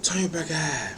Turn your back eye.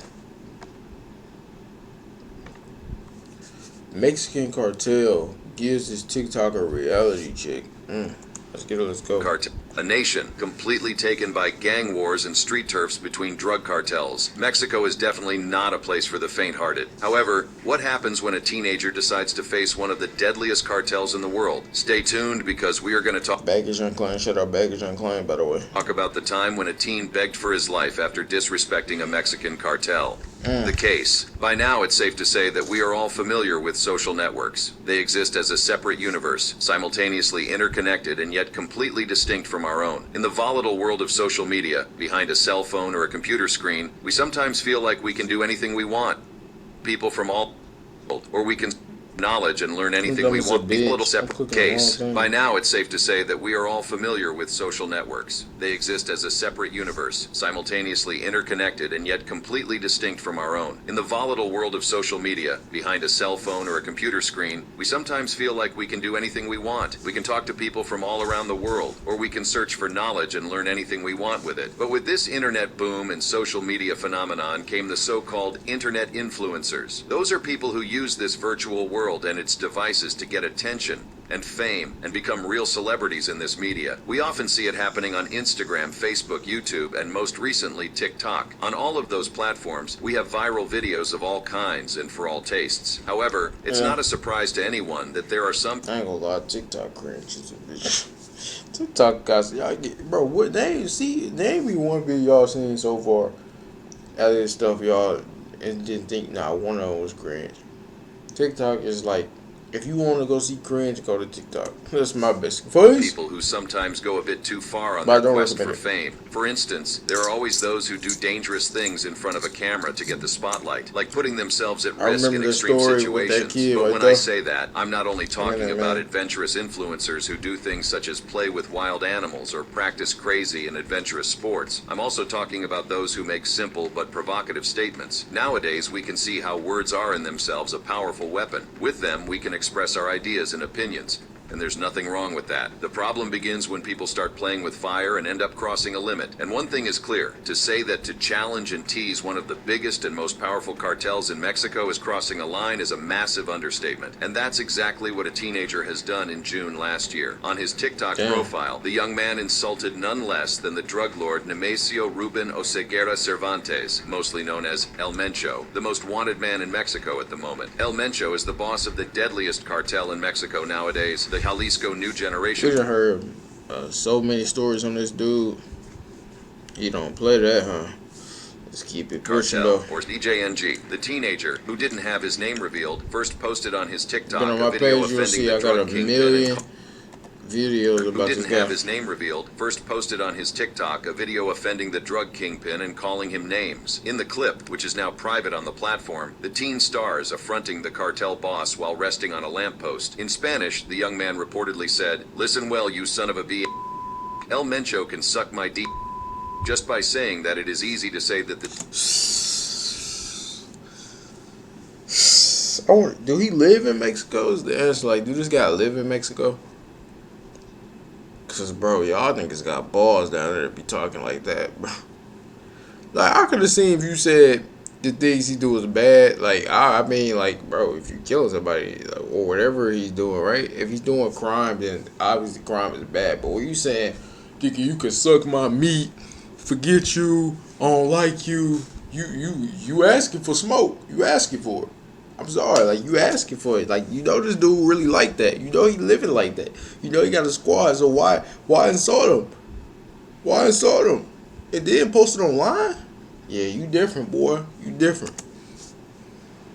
Mexican cartel gives this TikToker reality check. Let's get it. Let's go. Cartel. A nation completely taken by gang wars and street turfs between drug cartels. Mexico is definitely not a place for the faint-hearted. However, what happens when a teenager decides to face one of the deadliest cartels in the world? Stay tuned because we are going to talk Baggage unclaimed. Shut up, baggage unclaimed, by the way. about the time when a teen begged for his life after disrespecting a Mexican cartel. The case. By now, it's safe to say that we are all familiar with social networks. They exist as a separate universe, simultaneously interconnected and yet completely distinct from our own. In the volatile world of social media, behind a cell phone or a computer screen, we sometimes feel like we can do anything we want. People from all, or we can knowledge and learn anything we want. A little separate case. By now, it's safe to say that we are all familiar with social networks. They exist as a separate universe, simultaneously interconnected and yet completely distinct from our own. In the volatile world of social media, behind a cell phone or a computer screen, we sometimes feel like we can do anything we want. We can talk to people from all around the world, or we can search for knowledge and learn anything we want with it. But with this internet boom and social media phenomenon came the so-called internet influencers. Those are people who use this virtual world and its devices to get attention and fame and become real celebrities in this media. We often see it happening on Instagram, Facebook, YouTube, and most recently TikTok. On all of those platforms, we have viral videos of all kinds and for all tastes. However, it's not a surprise to anyone that there are some I ain't gonna lie, TikTok cringe is a bitch. TikTok guys, y'all get, bro, what they see, name me one video y'all seen so far out of this stuff, y'all, and didn't think, nah, one of them was cringe. TikTok is like, if you want to go see cringe, go to TikTok. That's my best advice. people who sometimes go a bit too far on their quest for fame. For instance, there are always those who do dangerous things in front of a camera to get the spotlight, like putting themselves at risk in extreme situations. But when I say that, I'm not only talking about adventurous influencers who do things such as play with wild animals or practice crazy and adventurous sports. I'm also talking about those who make simple but provocative statements. Nowadays, we can see how words are in themselves a powerful weapon. With them, we can express our ideas and opinions. And there's nothing wrong with that. The problem begins when people start playing with fire and end up crossing a limit. And one thing is clear, to say that to challenge and tease one of the biggest and most powerful cartels in Mexico is crossing a line is a massive understatement. And that's exactly what a teenager has done in June last year. On his TikTok profile, the young man insulted none less than the drug lord Nemesio Ruben Oseguera Cervantes, mostly known as El Mencho, the most wanted man in Mexico at the moment. El Mencho is the boss of the deadliest cartel in Mexico nowadays, the Jalisco New Generation. We done heard so many stories on this dude. You don't play that, huh? Let's keep it pushing Cartel, though. or DJNG, the teenager who didn't have his name revealed, first posted on his TikTok Been on my a video page, you'll offending see the I got a drug kingpin million videos who about this didn't guy. have his name revealed, first posted on his TikTok a video offending the drug kingpin and calling him names. In the clip, which is now private on the platform, the teen star is affronting the cartel boss while resting on a lamppost. In Spanish, the young man reportedly said, "Listen well, you son of a b***. El Mencho can suck my d***." Just by saying that, it is easy to say that the Do he live in Mexico? Is the answer, like, do this guy live in Mexico? Cause bro, y'all niggas got balls down there to be talking like that, bro. Like, I could have seen if you said the things he do is bad. Like, I mean, like, bro, if you killing somebody, like, or whatever he's doing, right? If he's doing crime, then obviously crime is bad. But when you saying, "Dickie, you can suck my meat, forget you, I don't like you," you asking for smoke. You asking for it. I'm sorry, like, you asking for it. Like, you know this dude really like that. You know he living like that. You know he got a squad, so why insult him? Why insult him? And then post it online? Yeah, you different, boy. You different.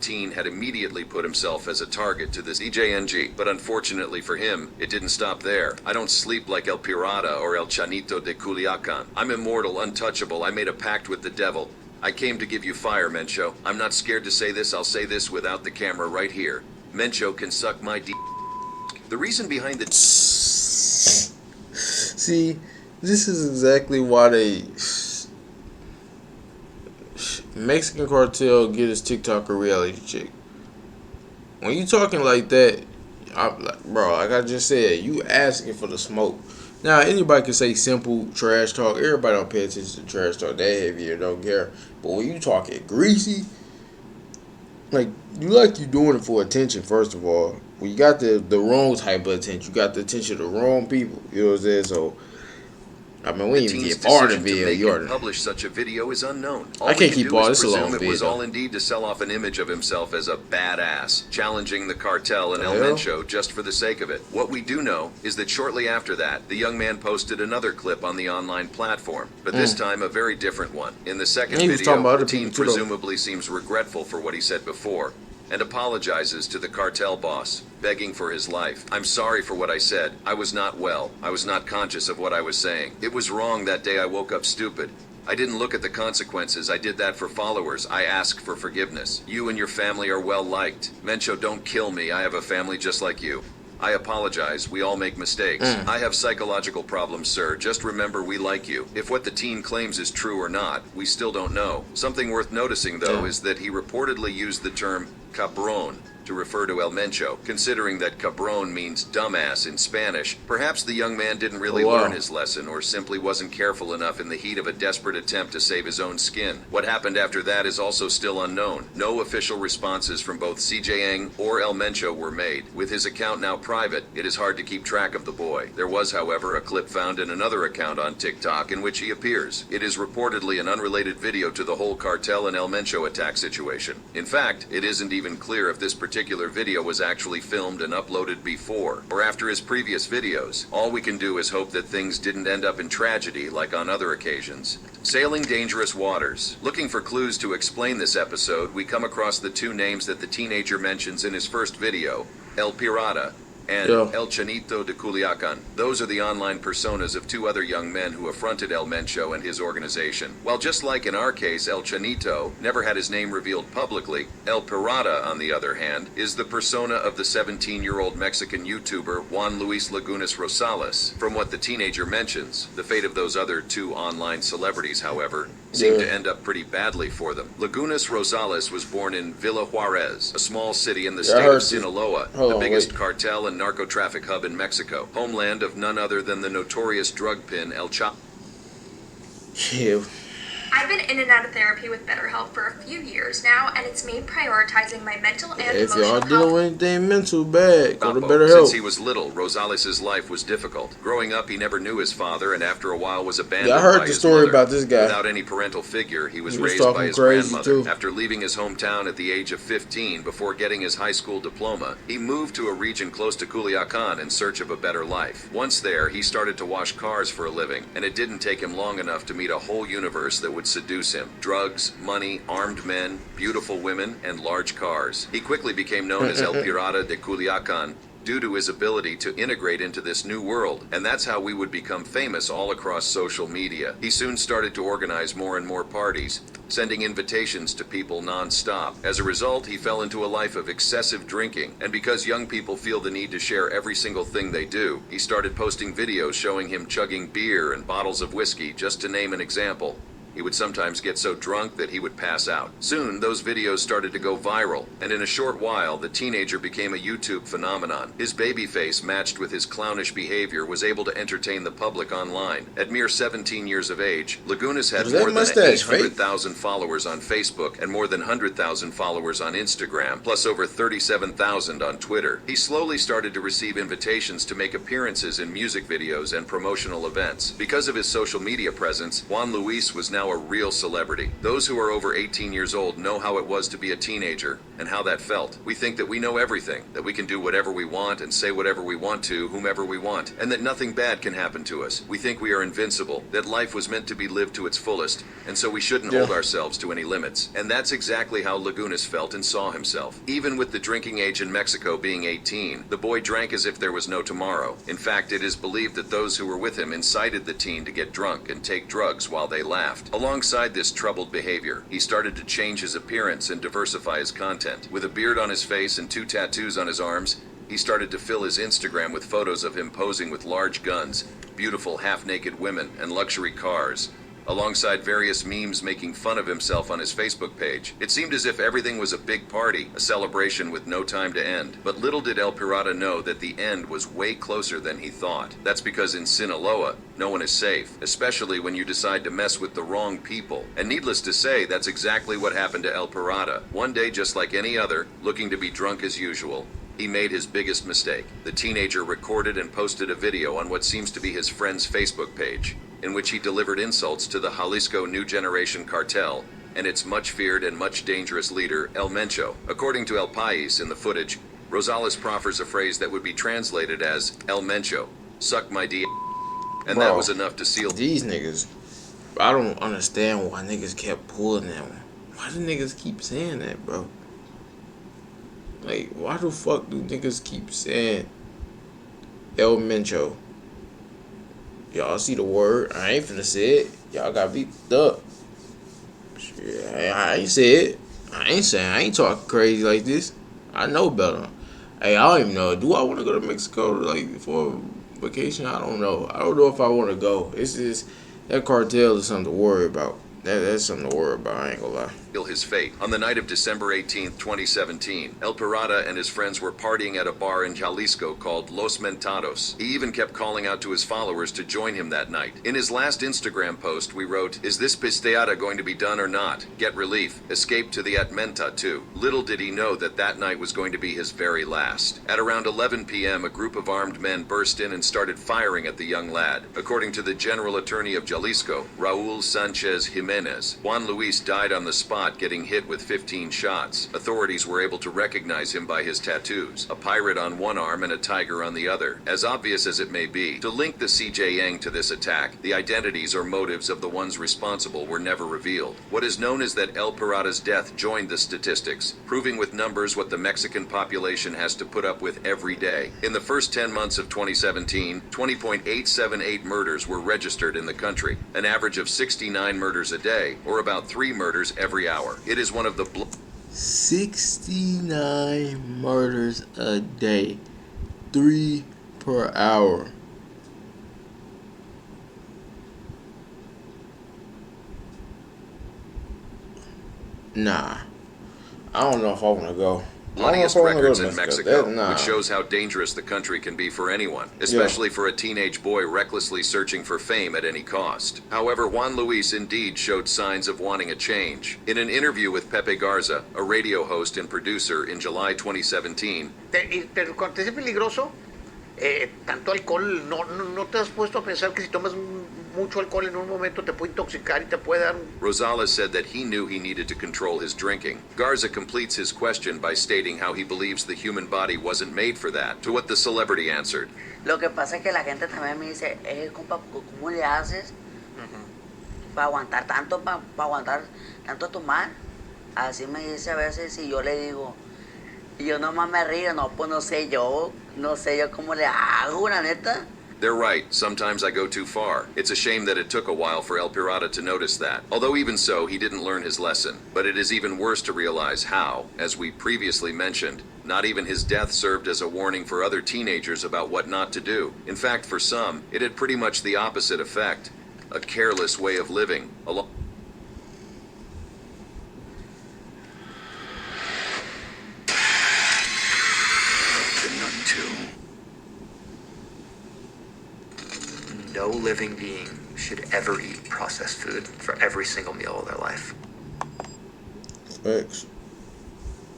teen had immediately put himself as a target to this DJNG, but unfortunately for him, it didn't stop there. I don't sleep like El Pirata or El Chanito de Culiacan. I'm immortal, untouchable. I made a pact with the devil. I came to give you fire, Mencho. I'm not scared to say this. I'll say this without the camera right here. Mencho can suck my d. The reason behind the... See, this is exactly why they... Mexican cartel get his TikToker reality check. When you talking like that, bro, like I just said, you asking for the smoke. Now anybody can say simple trash talk. Everybody don't pay attention to trash talk that heavy or don't care. But when you talking greasy, like you doing it for attention. First of all, when you got the wrong type of attention, you got the attention of the wrong people. You know what I'm saying? So I mean, we The didn't even teen's get far in the decision to video. make You and already. publish such a video is unknown. All I we can't can keep do all is this a long presume it was video. all indeed to sell off an image of himself as a badass, challenging the cartel and The El hell? Mencho just for the sake of it. What we do know is that shortly after that, the young man posted another clip on the online platform, but this time a very different one. In the second He was talking video, about the other teen people too, though. presumably seems regretful for what he said before and apologizes to the cartel boss, begging for his life. I'm sorry for what I said. I was not well. I was not conscious of what I was saying. It was wrong that day. I woke up stupid. I didn't look at the consequences. I did that for followers. I ask for forgiveness. You and your family are well liked. Mencho, don't kill me. I have a family just like you. I apologize. We all make mistakes. I have psychological problems, sir. Just remember we like you. If what the teen claims is true or not, we still don't know. Something worth noticing, though, is that he reportedly used the term cabron to refer to El Mencho, considering that cabron means dumbass in Spanish. Perhaps the young man didn't really learn his lesson or simply wasn't careful enough in the heat of a desperate attempt to save his own skin. What happened after that is also still unknown. No official responses from both CJ Eng or El Mencho were made. With his account now private, it is hard to keep track of the boy. There was, however, a clip found in another account on TikTok in which he appears. It is reportedly an unrelated video to the whole Cartel and El Mencho attack situation. In fact, it isn't even clear if this particular video was actually filmed and uploaded before or after his previous videos. All we can do is hope that things didn't end up in tragedy like on other occasions. Sailing dangerous waters. Looking for clues to explain this episode, we come across the two names that the teenager mentions in his first video, El Pirata and El Chanito de Culiacan. Those are the online personas of two other young men who affronted El Mencho and his organization. While just like in our case, El Chanito never had his name revealed publicly, El Pirata, on the other hand, is the persona of the 17-year-old Mexican YouTuber Juan Luis Lagunas Rosales. From what the teenager mentions, the fate of those other two online celebrities, however, seemed to end up pretty badly for them. Lagunas Rosales was born in Villa Juarez, a small city in the state of Sinaloa, the biggest cartel and narco-traffic hub in Mexico, homeland of none other than the notorious drug pin El Chapo. I've been in and out of therapy with BetterHelp for a few years now, and it's made prioritizing my mental and If emotional y'all health. dealing with anything mental bad, go to BetterHelp. Since he was little, Rosales' life was difficult. Growing up, he never knew his father, and after a while was abandoned by his mother. I heard the story about this guy. Without any parental figure, he was raised by his crazy grandmother. too. After leaving his hometown at the age of 15 before getting his high school diploma, he moved to a region close to Culiacan in search of a better life. Once there, he started to wash cars for a living, and it didn't take him long enough to meet a whole universe that would seduce him. Drugs, money, armed men, beautiful women, and large cars. He quickly became known as El Pirata de Culiacan due to his ability to integrate into this new world, and that's how we would become famous all across social media. He soon started to organize more and more parties, sending invitations to people non-stop. As a result, he fell into a life of excessive drinking, and because young people feel the need to share every single thing they do, he started posting videos showing him chugging beer and bottles of whiskey, just to name an example. He would sometimes get so drunk that he would pass out. Soon, those videos started to go viral, and in a short while, the teenager became a YouTube phenomenon. His baby face, matched with his clownish behavior, was able to entertain the public online. At mere 17 years of age, Lagunas had more than 800,000 followers on Facebook and more than 100,000 followers on Instagram, plus over 37,000 on Twitter. He slowly started to receive invitations to make appearances in music videos and promotional events. Because of his social media presence, Juan Luis was now a real celebrity. Those who are over 18 years old know how it was to be a teenager and how that felt. We think that we know everything, that we can do whatever we want and say whatever we want to whomever we want, and that nothing bad can happen to us. We think we are invincible, that life was meant to be lived to its fullest, and so we shouldn't hold ourselves to any limits. And that's exactly how Lagunas felt and saw himself. Even with the drinking age in Mexico being 18, the boy drank as if there was no tomorrow. In fact, it is believed that those who were with him incited the teen to get drunk and take drugs while they laughed. Alongside this troubled behavior, he started to change his appearance and diversify his content. With a beard on his face and 2 tattoos on his arms, he started to fill his Instagram with photos of him posing with large guns, beautiful half-naked women, and luxury cars. alongside various memes making fun of himself on his Facebook page. It seemed as if everything was a big party, a celebration with no time to end. But little did El Pirata know that the end was way closer than he thought. That's because in Sinaloa, no one is safe, especially when you decide to mess with the wrong people. And needless to say, that's exactly what happened to El Pirata. One day, just like any other, looking to be drunk as usual, he made his biggest mistake. The teenager recorded and posted a video on what seems to be his friend's Facebook page, in which he delivered insults to the Jalisco New Generation Cartel and its much feared and much dangerous leader, El Mencho. According to El País in the footage, Rosales proffers a phrase that would be translated as El Mencho, suck my D, and Bro, that was enough to seal. These niggas, I don't understand why niggas kept pulling that one. Why do niggas keep saying that, bro? Like, why the fuck do niggas keep saying El Mencho? Y'all see the word? I ain't finna say it. Y'all got beat up. Shit, I ain't say it. I ain't talking crazy like this. I know better. Hey, I don't even know. Do I want to go to Mexico like for vacation? I don't know. I don't know if I want to go. It's just that cartel is something to worry about. That's something to worry about. I ain't gonna lie. His fate. On the night of December 18th, 2017, El Pirata and his friends were partying at a bar in Jalisco called Los Mentados. He even kept calling out to his followers to join him that night. In his last Instagram post, we wrote, "Is this pisteada going to be done or not? Get relief. Escape to the Atmenta too." Little did he know that that night was going to be his very last. At around 11 p.m., a group of armed men burst in and started firing at the young lad. According to the General Attorney of Jalisco, Raul Sanchez Jimenez, Juan Luis died on the spot, getting hit with 15 shots. Authorities were able to recognize him by his tattoos, a pirate on one arm and a tiger on the other. As obvious as it may be, to link the CJ Yang to this attack, the identities or motives of the ones responsible were never revealed. What is known is that El Pirata's death joined the statistics, proving with numbers what the Mexican population has to put up with every day. In the first 10 months of 2017, 20.878 murders were registered in the country, an average of 69 murders a day, or about 3 murders every hour. It is one of the 69 murders a day, 3 per hour. Nah, I don't know if I want to go. bloodiest records in Mexico, which shows how dangerous the country can be for anyone, especially for a teenage boy recklessly searching for fame at any cost. However, Juan Luis indeed showed signs of wanting a change. In an interview with Pepe Garza, a radio host and producer in July 2017, pero cuando te es peligroso, tanto alcohol, no te has puesto a pensar que si tomas mucho alcohol en un momento te puede intoxicar y te puede dar. Rosales said that he knew he needed to control his drinking. Garza completes his question by stating how he believes the human body wasn't made for that, to what the celebrity answered. Lo que pasa es que la gente también me dice, compa, ¿cómo le haces para aguantar tanto, para aguantar tanto tomar? Así me dice a veces y yo le digo, y yo nomás me río, no, pues no sé yo cómo le hago, la neta. They're right, sometimes I go too far. It's a shame that it took a while for El Pirata to notice that. Although even so, he didn't learn his lesson. But it is even worse to realize how, as we previously mentioned, not even his death served as a warning for other teenagers about what not to do. In fact, for some, it had pretty much the opposite effect. A careless way of living. No living being should ever eat processed food for every single meal of their life. Thanks.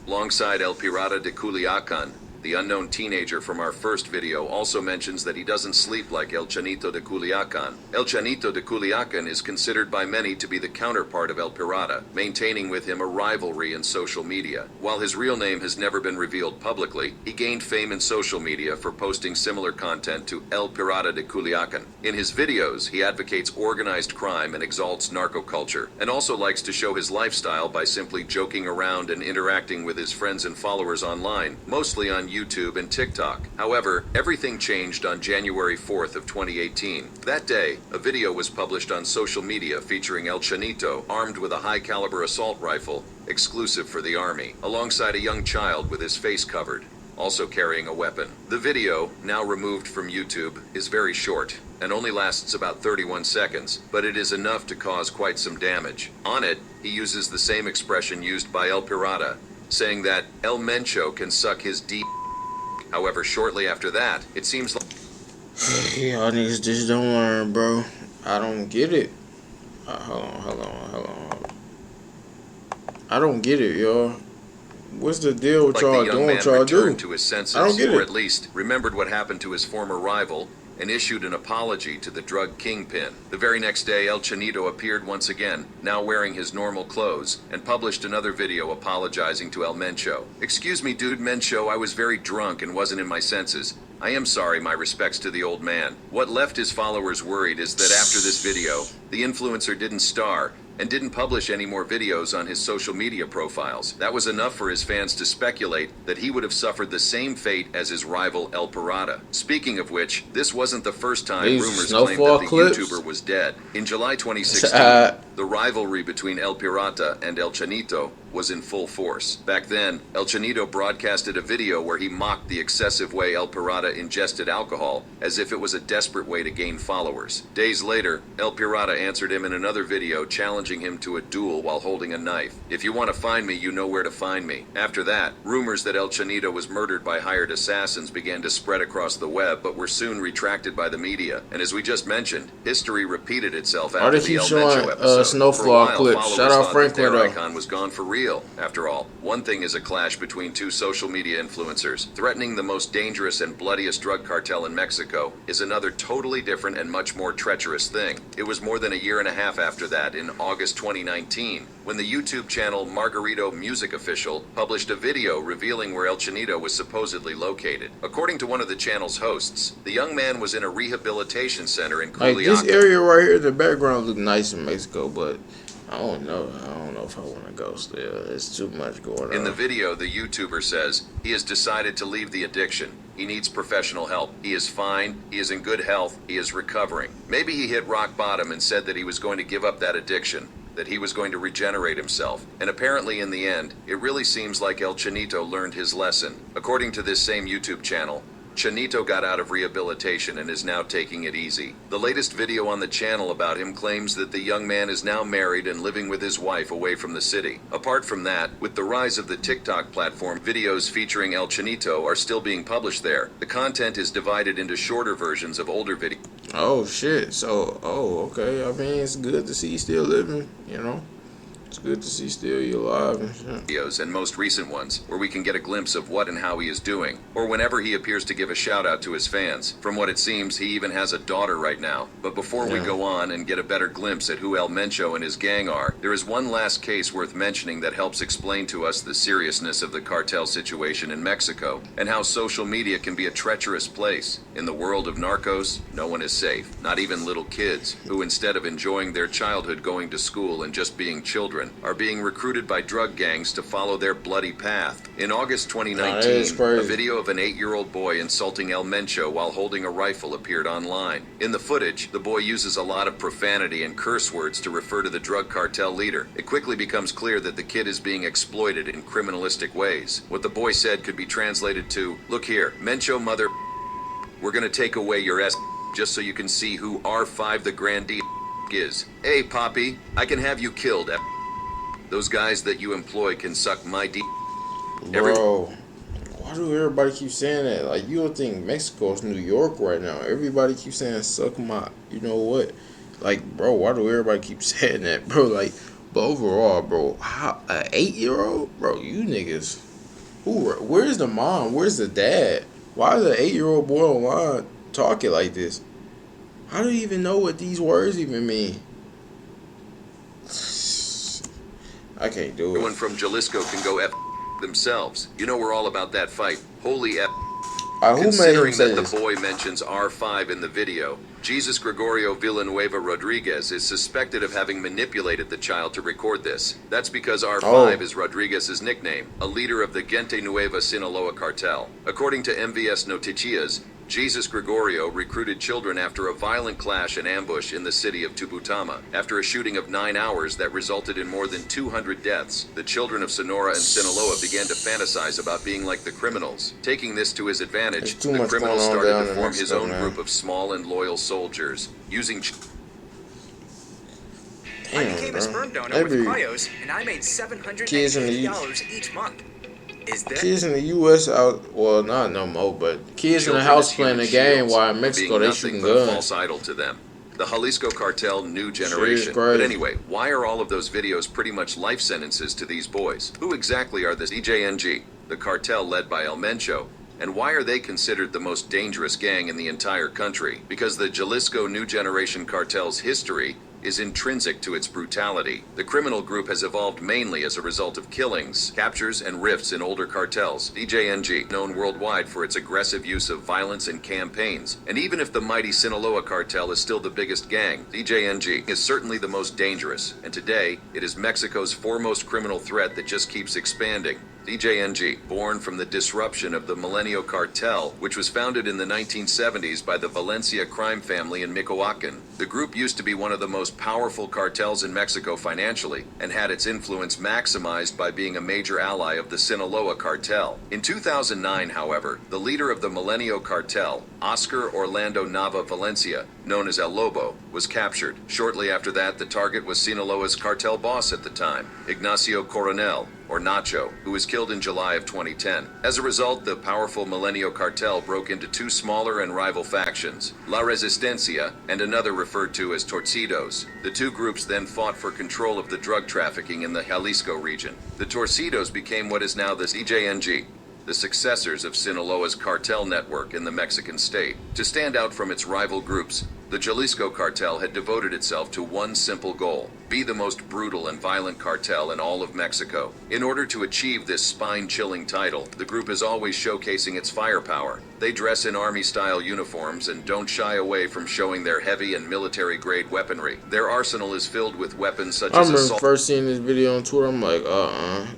Alongside El Pirata de Culiacan, the unknown teenager from our first video also mentions that he doesn't sleep like El Chanito de Culiacan. El Chanito de Culiacan is considered by many to be the counterpart of El Pirata, maintaining with him a rivalry in social media. While his real name has never been revealed publicly, he gained fame in social media for posting similar content to El Pirata de Culiacan. In his videos, he advocates organized crime and exalts narco-culture, and also likes to show his lifestyle by simply joking around and interacting with his friends and followers online, mostly on YouTube and TikTok. However, everything changed on January 4th of 2018. That day, a video was published on social media featuring El Chanito armed with a high-caliber assault rifle, exclusive for the army, alongside a young child with his face covered, also carrying a weapon. The video, now removed from YouTube, is very short. and only lasts about 31 seconds, but it is enough to cause quite some damage. On it, he uses the same expression used by El Pirata, saying that El Mencho can suck his D. However, shortly after that, it seems like Y'all niggas just don't learn, bro. I don't get it. Hold on. I don't get it, y'all. What's the deal with the y'all young doing man what y'all do? returned to his senses, I don't get or it. at least remembered what happened to his former rival, and issued an apology to the drug kingpin. The very next day, El Chinito appeared once again, now wearing his normal clothes, and published another video apologizing to El Mencho. "Excuse me, dude Mencho, I was very drunk and wasn't in my senses. I am sorry, my respects to the old man." What left his followers worried is that after this video, the influencer didn't star, and didn't publish any more videos on his social media profiles. That was enough for his fans to speculate that he would have suffered the same fate as his rival El Pirata. Speaking of which, this wasn't the first time These rumors snowfall claimed that the clips? YouTuber was dead. In July 2016, the rivalry between El Pirata and El Chinito was in full force. Back then, El Chinito broadcasted a video where he mocked the excessive way El Pirata ingested alcohol, as if it was a desperate way to gain followers. Days later, El Pirata answered him in another video, challenging him to a duel while holding a knife. "If you want to find me, you know where to find me." After that, rumors that El Chinito was murdered by hired assassins began to spread across the web, but were soon retracted by the media. And as we just mentioned, history repeated itself Why after they the keep El showing Mencho episode. For a snowfall while, clips? followers Shout out thought that Franklin their though. icon was gone for real. After all, one thing is a clash between two social media influencers. Threatening the most dangerous and bloodiest drug cartel in Mexico is another totally different and much more treacherous thing. It was more than a year and a half after that, in August 2019, when the YouTube channel Margarito Music Official published a video revealing where El Chinito was supposedly located. According to one of the channel's hosts, the young man was in a rehabilitation center in Like this Culiacán. area right here, the background look nice in Mexico, but I don't know if I want to go still. There's too much going on. In the video, the YouTuber says he has decided to leave the addiction. He needs professional help. He is fine. He is in good health. He is recovering. Maybe he hit rock bottom and said that he was going to give up that addiction, that he was going to regenerate himself. And apparently in the end, it really seems like El Chinito learned his lesson. According to this same YouTube channel, Chinito got out of rehabilitation and is now taking it easy. The latest video on the channel about him claims that the young man is now married and living with his wife away from the city. Apart from that, with the rise of the TikTok platform, videos featuring El Chinito are still being published there. The content is divided into shorter versions of older videos. Oh shit! So, okay. I mean, it's good to see you still living. You know, it's good to see still you alive and shit. Videos and most recent ones, where we can get a glimpse of what and how he is doing, or whenever he appears to give a shout out to his fans. From what it seems, he even has a daughter right now. But before we go on and get a better glimpse at who El Mencho and his gang are, there is one last case worth mentioning that helps explain to us the seriousness of the cartel situation in Mexico, and how social media can be a treacherous place. In the world of narcos, no one is safe, not even little kids, who instead of enjoying their childhood going to school and just being children, are being recruited by drug gangs to follow their bloody path. In August 2019, a video of an 8-year-old boy insulting El Mencho while holding a rifle appeared online. In the footage, the boy uses a lot of profanity and curse words to refer to the drug cartel leader. It quickly becomes clear that the kid is being exploited in criminalistic ways. What the boy said could be translated to, "Look here, Mencho mother, we're gonna take away your ass just so you can see who R5 the grandee is. Hey, Poppy, I can have you killed. Those guys that you employ can suck my d." Bro, why do everybody keep saying that? Like, you don't think Mexico is New York right now? Everybody keeps saying suck my, you know what? Like, bro, why do everybody keep saying that, bro? Like, but overall, bro, how an 8-year-old, bro? You niggas, where's the mom? Where's the dad? Why is an 8-year-old boy online talking like this? How do you even know what these words even mean? I can't do it. Everyone from Jalisco can go F themselves. You know we're all about that fight. Holy F. Who made him Considering say that this? the boy mentions R5 in the video, Jesus Gregorio Villanueva Rodriguez is suspected of having manipulated the child to record this. That's because R5 is Rodriguez's nickname, a leader of the Gente Nueva Sinaloa cartel. According to MVS Noticias, Jesus Gregorio recruited children after a violent clash and ambush in the city of Tubutama. After a shooting of 9 hours that resulted in more than 200 deaths, the children of Sonora and Sinaloa began to fantasize about being like the criminals. Taking this to his advantage, There's too the much criminal going on started down to in form his Mexico, own man. group of small and loyal soldiers, using I Damn, became bro. a sperm donor Every with cryos, and I made kids in the $780 each month. Is that kids in the U.S. out, well, not no more, but kids in the children house as playing the human game shields, while in being Mexico they nothing shooting but a guns. false idol to them. The Jalisco Cartel New Shit is Generation. crazy. But anyway, why are all of those videos pretty much life sentences to these boys? Who exactly are the DJNG, the cartel led by El Mencho? And why are they considered the most dangerous gang in the entire country? Because the Jalisco New Generation Cartel's history is intrinsic to its brutality. The criminal group has evolved mainly as a result of killings, captures, and rifts in older cartels. DJNG, known worldwide for its aggressive use of violence and campaigns. And even if the mighty Sinaloa cartel is still the biggest gang, DJNG is certainly the most dangerous. And today, it is Mexico's foremost criminal threat that just keeps expanding. DJNG, born from the disruption of the Milenio Cartel, which was founded in the 1970s by the Valencia crime family in Michoacan. The group used to be one of the most powerful cartels in Mexico financially, and had its influence maximized by being a major ally of the Sinaloa cartel. In 2009, however, the leader of the Milenio Cartel, Oscar Orlando Nava Valencia, known as El Lobo, was captured. Shortly after that, the target was Sinaloa's cartel boss at the time, Ignacio Coronel, or Nacho, who was killed in July of 2010. As a result, the powerful Milenio cartel broke into two smaller and rival factions, La Resistencia and another referred to as Torcidos. The two groups then fought for control of the drug trafficking in the Jalisco region. The Torcidos became what is now the CJNG, the successors of Sinaloa's cartel network in the Mexican state. To stand out from its rival groups, the Jalisco cartel had devoted itself to one simple goal: be the most brutal and violent cartel in all of Mexico. In order to achieve this spine-chilling title, the group is always showcasing its firepower. They dress in army-style uniforms and don't shy away from showing their heavy and military-grade weaponry. Their arsenal is filled with weapons such I as remember assault first seeing this video on Twitter. I'm like,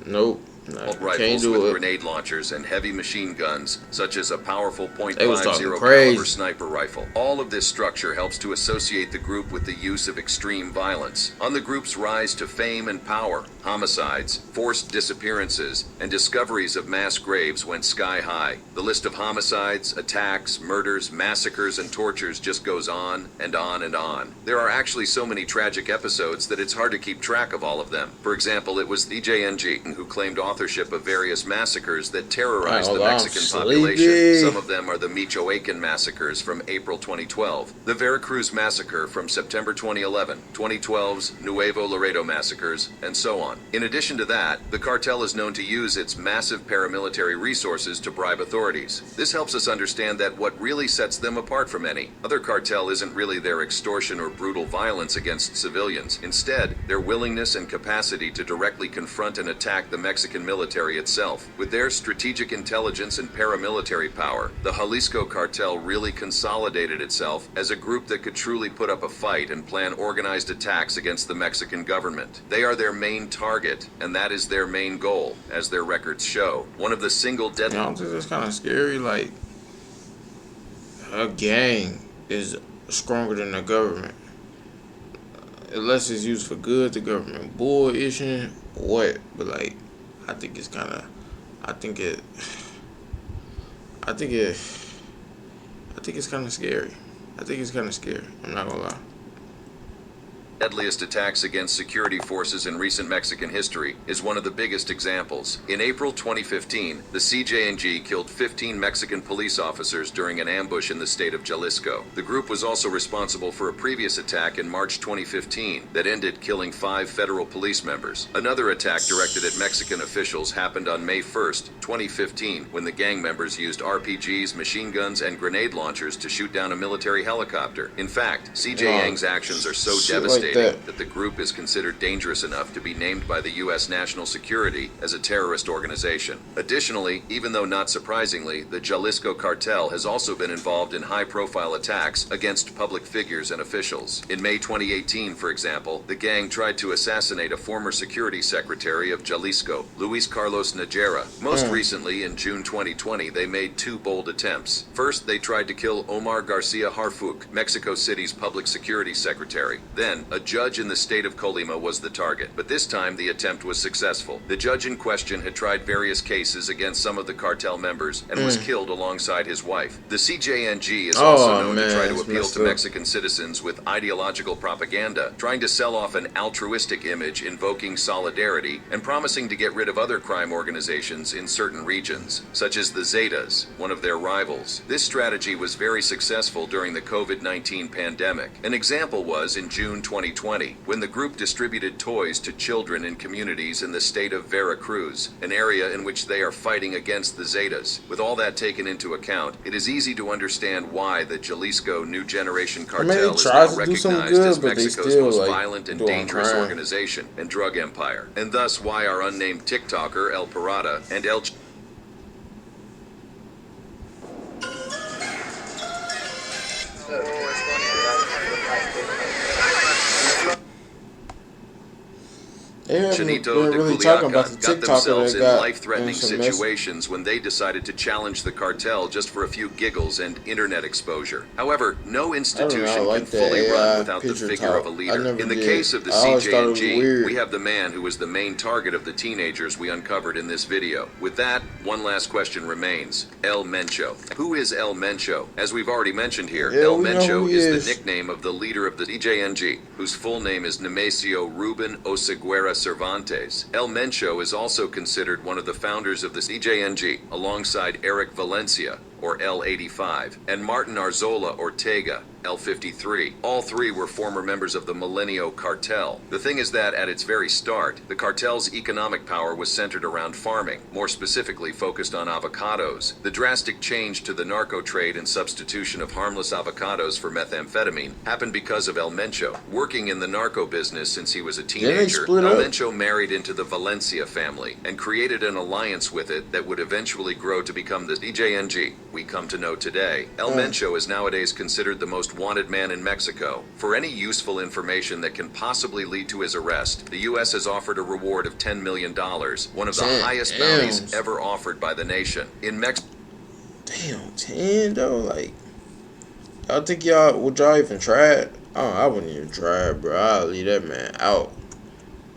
nope, can't rifles do with it. grenade launchers and heavy machine guns, such as a powerful They was talking .50 crazy. caliber sniper rifle. All of this structure helps to associate the group with the use of extreme violence. On the group's rise to fame and power, homicides, forced disappearances, and discoveries of mass graves went sky high. The list of homicides, attacks, murders, massacres, and tortures just goes on and on and on. There are actually so many tragic episodes that it's hard to keep track of all of them. For example, it was the JNG who claimed authorship of various massacres that terrorized the Mexican population. Some of them are the Michoacan massacres from April 2012, the Veracruz massacre from September 2011, 2012's Nuevo Laredo massacres, and so on. In addition to that, the cartel is known to use its massive paramilitary resources to bribe authorities. This helps us understand that what really sets them apart from any other cartel isn't really their extortion or brutal violence against civilians. Instead, their willingness and capacity to directly confront and attack the Mexican military itself. With their strategic intelligence and paramilitary power, the Jalisco cartel really consolidated itself as a group that could truly put up a fight and plan organized attacks against the Mexican government. They are their main target, and that is their main goal, as their records show. One of the single I don't think that's kind of scary. Like, a gang is stronger than the government. Unless it's used for good, the government bullishing, what? But like, I think it's kind of, I think it's kind of scary. I think it's kind of scary. I'm not gonna lie. deadliest attacks against security forces in recent Mexican history is one of the biggest examples. In April 2015, the CJNG killed 15 Mexican police officers during an ambush in the state of Jalisco. The group was also responsible for a previous attack in March 2015 that ended killing 5 federal police members. Another attack directed at Mexican officials happened on May 1st, 2015, when the gang members used RPGs, machine guns, and grenade launchers to shoot down a military helicopter. In fact, CJNG's actions are so Shit like devastating stating that the group is considered dangerous enough to be named by the U.S. National Security as a terrorist organization. Additionally, even though not surprisingly, the Jalisco Cartel has also been involved in high-profile attacks against public figures and officials. In May 2018, for example, the gang tried to assassinate a former security secretary of Jalisco, Luis Carlos Najera. Most recently, in June 2020, they made two bold attempts. First, they tried to kill Omar Garcia Harfuch, Mexico City's public security secretary. Then, a judge in the state of Colima was the target, but this time the attempt was successful. The judge in question had tried various cases against some of the cartel members and was killed alongside his wife. The CJNG is also known to try to appeal to Mexican citizens with ideological propaganda, trying to sell off an altruistic image invoking solidarity and promising to get rid of other crime organizations in certain regions, such as the Zetas, one of their rivals. This strategy was very successful during the COVID-19 pandemic. An example was in June 2020, when the group distributed toys to children in communities in the state of Veracruz, an area in which they are fighting against the Zetas. With all that taken into account, it is easy to understand why the Jalisco New Generation Cartel is now recognized as Mexico's most violent and dangerous organization and drug empire, and thus why our unnamed TikToker El Parada and El Chinito de Culiaca got themselves in life-threatening situations when they decided to challenge the cartel just for a few giggles and internet exposure. However, no institution can fully run without the figure of a leader. In the case of the CJNG, we have the man who was the main target of the teenagers we uncovered in this video. With that, one last question remains. El Mencho. Who is El Mencho? As we've already mentioned here, El Mencho is the nickname of the leader of the CJNG, whose full name is Nemesio Ruben Oseguera Cervantes. El Mencho is also considered one of the founders of the CJNG, alongside Eric Valencia, or L85, and Martin Arzola Ortega, L53. All three were former members of the Milenio Cartel. The thing is that at its very start, the cartel's economic power was centered around farming, more specifically focused on avocados. The drastic change to the narco trade and substitution of harmless avocados for methamphetamine happened because of El Mencho. Working in the narco business since he was a teenager, El Mencho married into the Valencia family and created an alliance with it that would eventually grow to become the DJNG we come to know today. El Mencho is nowadays considered the most wanted man in Mexico. For any useful information that can possibly lead to his arrest, the U.S. has offered a reward of $10 million, one of the highest bounties ever offered by the nation. In Mexico. Damn, 10 though, like, y'all think would y'all even try it? Oh, I wouldn't even try it, bro. I'll leave that man out.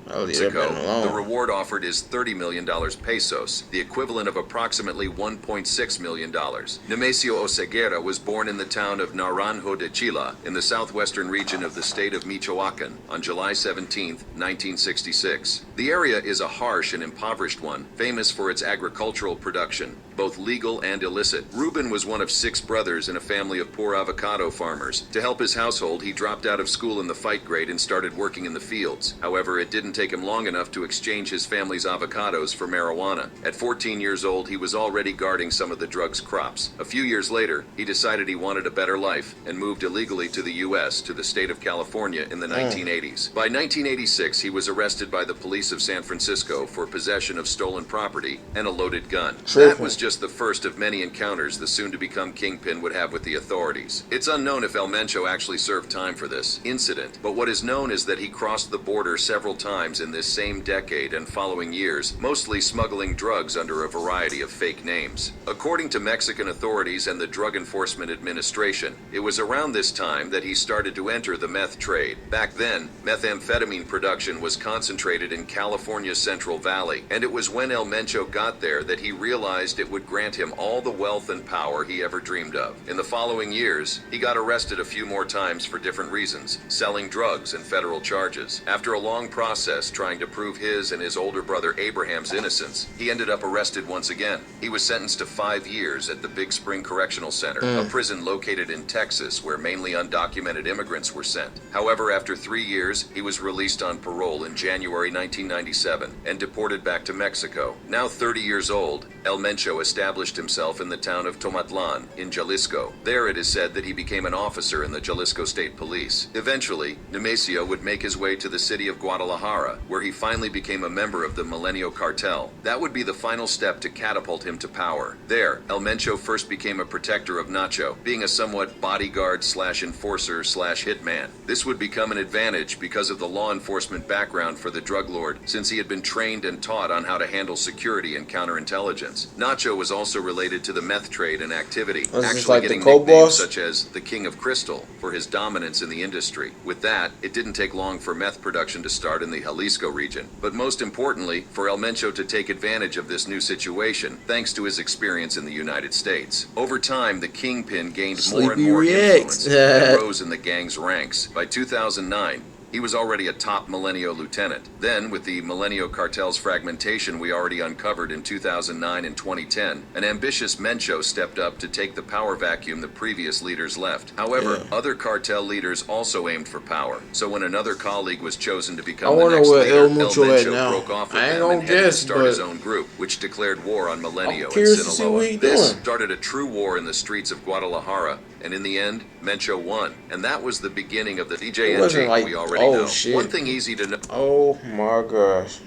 The reward offered is $30 million pesos, the equivalent of approximately $1.6 million. Nemesio Oseguera was born in the town of Naranjo de Chila, in the southwestern region of the state of Michoacan, on July 17, 1966. The area is a harsh and impoverished one, famous for its agricultural production, both legal and illicit. Ruben was one of 6 brothers in a family of poor avocado farmers. To help his household, he dropped out of school in the fight grade and started working in the fields. However, it didn't take him long enough to exchange his family's avocados for marijuana. At 14 years old, he was already guarding some of the drug's crops. A few years later, he decided he wanted a better life and moved illegally to the U.S., to the state of California in the 1980s. By 1986, he was arrested by the police of San Francisco for possession of stolen property and a loaded gun. That was just the first of many encounters the soon-to-become kingpin would have with the authorities. It's unknown if El Mencho actually served time for this incident, but what is known is that he crossed the border several times in this same decade and following years, mostly smuggling drugs under a variety of fake names. According to Mexican authorities and the Drug Enforcement Administration, it was around this time that he started to enter the meth trade. Back then, methamphetamine production was concentrated in California's Central Valley, and it was when El Mencho got there that he realized it would grant him all the wealth and power he ever dreamed of. In the following years, he got arrested a few more times for different reasons, selling drugs and federal charges. After a long process, process trying to prove his and his older brother Abraham's innocence, he ended up arrested once again. He was sentenced to 5 years at the Big Spring Correctional Center, a prison located in Texas where mainly undocumented immigrants were sent. However, after 3 years, he was released on parole in January 1997 and deported back to Mexico. Now 30 years old, El Mencho established himself in the town of Tomatlan in Jalisco. There it is said that he became an officer in the Jalisco State Police. Eventually, Nemesio would make his way to the city of Guadalajara, where he finally became a member of the Milenio Cartel. That would be the final step to catapult him to power. There, El Mencho first became a protector of Nacho, being a somewhat bodyguard/enforcer/hitman. This would become an advantage because of the law enforcement background for the drug lord, since he had been trained and taught on how to handle security and counterintelligence. Nacho was also related to the meth trade and activity, actually like getting the nicknames co-boss? such as the King of Crystal for his dominance in the industry. With that, it didn't take long for meth production to start in the Jalisco region, but most importantly, for El Mencho to take advantage of this new situation, thanks to his experience in the United States. Over time, the Kingpin gained more and Sleepy more reacts. influence and rose in the gang's ranks. By 2009, he was already a top Milenio lieutenant. Then, with the Milenio Cartel's fragmentation we already uncovered in 2009 and 2010, an ambitious Mencho stepped up to take the power vacuum the previous leaders left. However, other cartel leaders also aimed for power. So when another colleague was chosen to become the next leader, El Mencho broke off with them and headed to start his own group, which declared war on Milenio and Sinaloa. This started a true war in the streets of Guadalajara, and in the end, Mencho won. And that was the beginning of the DJNG we already know. Shit. One thing easy to know. Oh my gosh.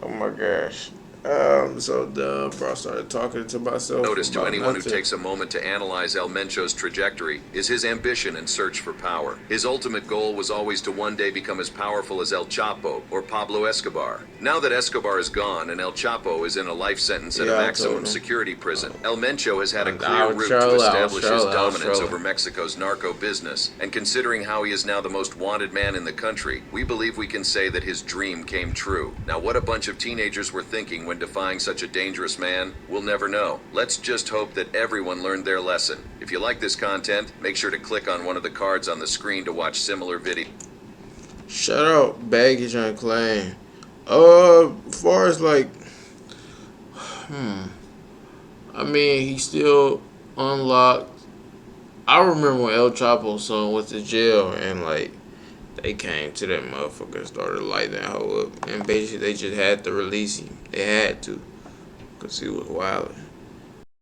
Oh my gosh. So dumb, bro. I started talking to myself. Notice to about anyone nothing. who takes a moment to analyze El Mencho's trajectory is his ambition and search for power. His ultimate goal was always to one day become as powerful as El Chapo or Pablo Escobar. Now that Escobar is gone and El Chapo is in a life sentence at a maximum security prison, El Mencho has had a clear route to establish his dominance over Mexico's narco business. And considering how he is now the most wanted man in the country, we believe we can say that his dream came true. Now, what a bunch of teenagers were thinking when defying such a dangerous man, we'll never know. Let's just hope that everyone learned their lesson. If you like this content, make sure to click on one of the cards on the screen to watch similar videos. Shut up, baggage unclaimed. As far as like, I mean, he still unlocked. I remember when El Chapo's son went to jail and like, they came to that motherfucker and started lighting that hoe up. And basically, they just had to release him. They had to. Because he was wilding.